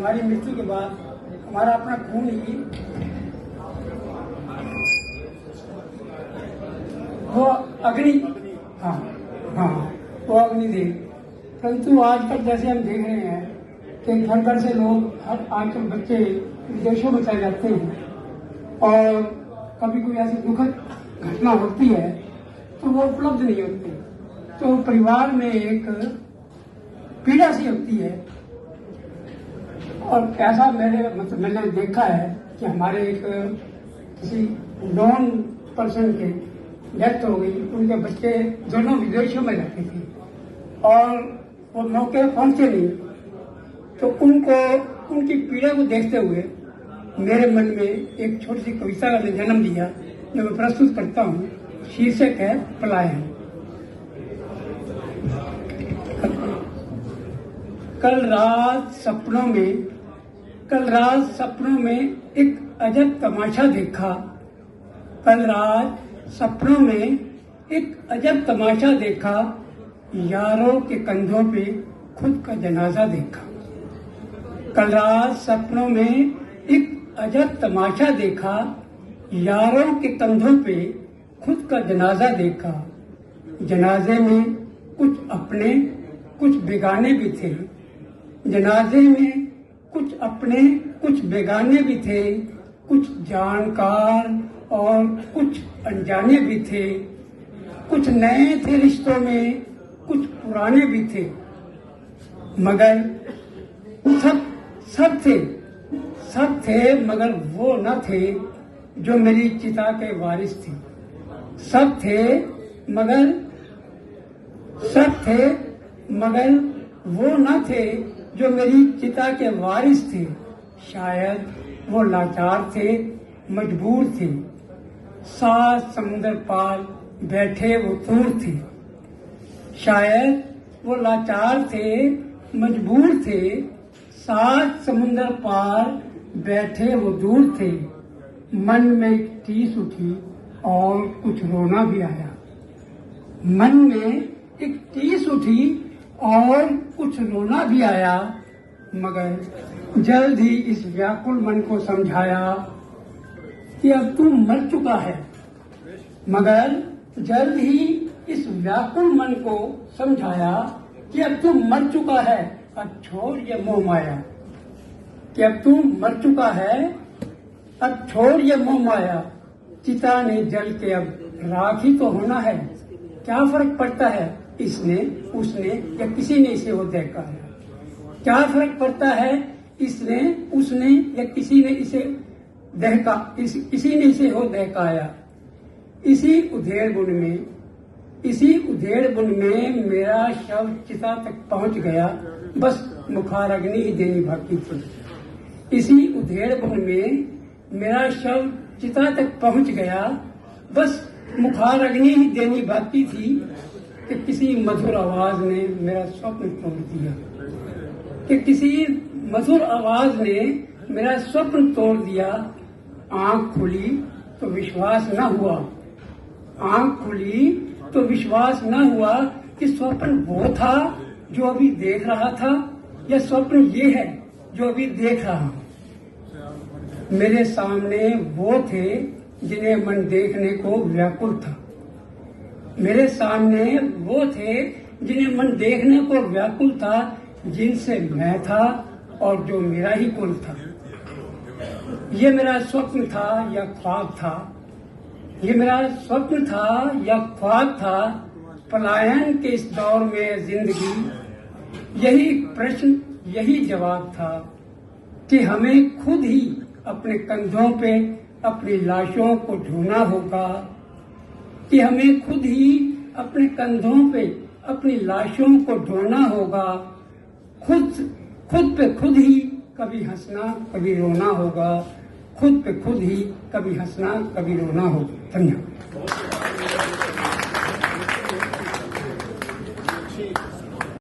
हमारी मृत्यु के बाद हमारा अपना खून ही वो अग्नि, हाँ हाँ, वो अग्नि दे। परंतु आजकल जैसे हम देख रहे हैं कि घर घर से लोग आजकल बच्चे विदेशों में चले जाते हैं और कभी कोई ऐसी दुखद घटना होती है तो वो उपलब्ध नहीं होती, तो परिवार में एक पीड़ा सी होती है। और ऐसा मैंने देखा है कि हमारे एक किसी नॉन पर्सन के डेथ हो गई, उनके बच्चे दोनों विदेशों में रहते थे और वो मौके पहुंचे नहीं, तो उनकी पीड़ा को देखते हुए मेरे मन में एक छोटी सी कविता का जन्म लिया जो मैं प्रस्तुत करता हूँ। शीर्षक है पलायन। कल रात सपनों में एक अजब तमाशा देखा। कल रात सपनों में एक अजब तमाशा देखा, यारों के कंधों पे खुद का जनाजा देखा। कल रात सपनों में एक अजब तमाशा देखा, यारों के कंधों पे खुद का जनाजा देखा। जनाजे में कुछ अपने कुछ बेगाने भी थे, जनाजे में कुछ अपने कुछ बेगाने भी थे, कुछ जानकार और कुछ अनजाने भी थे, कुछ नए थे रिश्तों में, कुछ पुराने भी थे, मगर सब थे मगर वो न थे जो मेरी चिता के वारिस थे। सब थे मगर वो न थे जो मेरी चिता के वारिस थे। शायद वो लाचार थे, मजबूर थे, 7 समुंदर पार बैठे वो दूर थे। शायद वो लाचार थे, मजबूर थे, 7 समुंदर पार बैठे वो दूर थे। मन में एक टीस उठी और कुछ रोना भी आया। मन में एक टीस उठी और कुछ रोना भी आया, मगर जल्द ही इस व्याकुल मन को समझाया कि अब तू मर चुका है। मगर जल्द ही इस व्याकुल मन को समझाया कि अब तू मर चुका है, अब छोड़ ये मोह माया। कि अब तू मर चुका है, अब छोड़ ये मोह माया। चिता ने जल के अब राख ही तो होना है, क्या फर्क पड़ता है इसने उसने या किसी ने इसे हो दहकाया। क्या फर्क पड़ता है इसने उसने या किसी ने इसे हो दहकाया। इसी उधेड़ बुन में मेरा शव चिता तक पहुंच गया, बस मुखार अग्नि ही देनी बाकी थी। इसी उधेड़ बुन में मेरा शव चिता तक पहुंच गया, बस मुखार अग्नि ही देनी बाकी थी कि किसी मधुर आवाज ने मेरा स्वप्न तोड़ दिया। कि किसी मधुर आवाज ने मेरा स्वप्न तोड़ दिया। आंख खुली तो विश्वास न हुआ, आंख खुली तो विश्वास न हुआ कि स्वप्न वो था जो अभी देख रहा था या स्वप्न ये है जो अभी देख रहा हूं। मेरे सामने वो थे जिन्हें मन देखने को व्याकुल था। मेरे सामने वो थे जिन्हें मन देखने को व्याकुल था, जिनसे मैं था और जो मेरा ही कुल था। ये मेरा स्वप्न था या ख्वाब था, ये मेरा स्वप्न था या ख्वाब था। पलायन के इस दौर में जिंदगी यही प्रश्न यही जवाब था कि हमें खुद ही अपने कंधों पे अपनी लाशों को ढोना होगा। कि हमें खुद ही अपने कंधों पे अपनी लाशों को ढोना होगा। खुद पे खुद ही कभी हंसना कभी रोना होगा। खुद पे खुद ही कभी हंसना कभी रोना होगा। धन्यवाद।